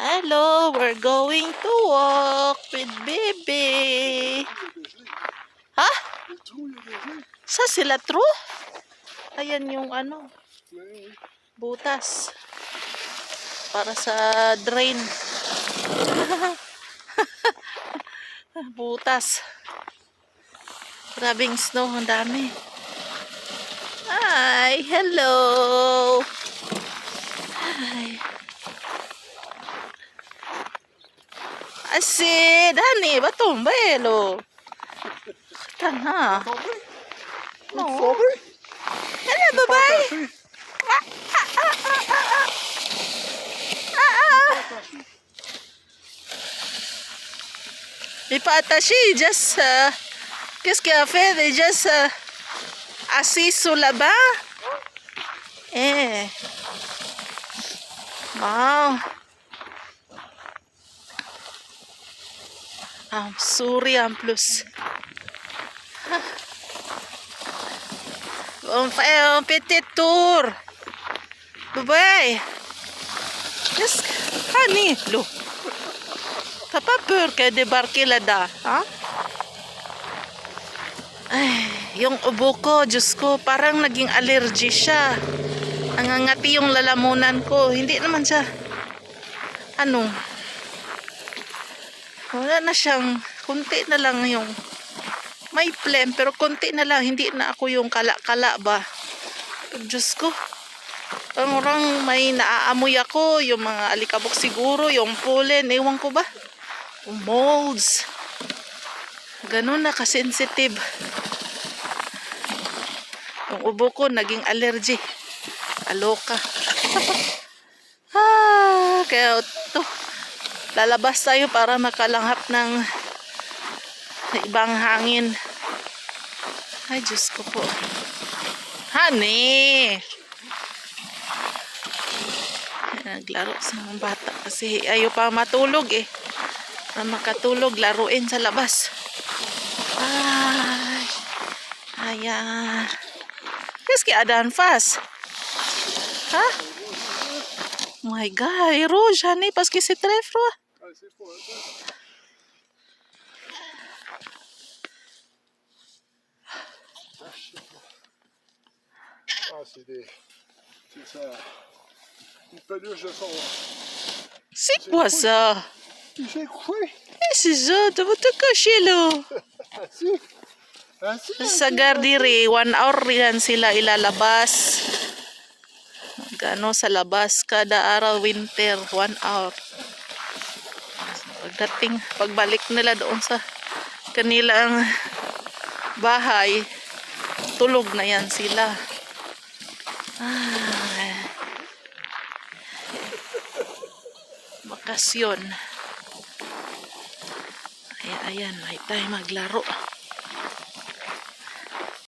Hello, we're going to walk with Baby. Ha? Sa sila true? Ayan yung ano, butas. Para sa drain. Butas. Grabing snow, ang dami. Hi, hello. Hi. Asid, honey, batong belo. Tana. No. Hello, bye-bye. Il pas attaché, just qu'est-ce qu'il a fait? Il just assis sur la barre. Eh. Wow. Souris en plus. On fait un petit tour. Bye-bye. Just, honey, look. T'as pas peur que débarquer là-dedans, ha? Ay, yung ubo ko, Diyos ko, parang naging allergy siya. Nangangati yung lalamunan ko. Hindi naman siya, ano, wala na siyang, kunti na lang yung, may phlegm, pero kunti na lang, hindi na ako yung kala-kala ba. Diyos ko, parang may naaamoy ako, yung mga alikabok siguro, yung pollen, ewan ko ba. Molds. Ganun na ka-sensitive. Yung ubo ko naging allergy. Aloka. Kaya ito, lalabas tayo para makalanghap ng ibang hangin. Ay, Diyos ko po. Honey! Naglaro sa mga bata kasi ayaw pa matulog eh. Na makatulog, laruin sa labas. Ay, ayan. Qu'est-ce qu'il y a d'en face? Ha? Oh my God, rouge, honey, parce que c'est très froid. Ah, c'est ça. Une peluche de son. C'est quoi ça? C'est quoi? C'est ça, tu vas te cacher là. Sa gardiri, 1 hour yan sila ilalabas. Gano sa labas kada araw winter, 1 hour. Pagbalik nila doon sa kanilang bahay, tulog na yan sila. Bakasyon. Ayan, may tayo maglaro.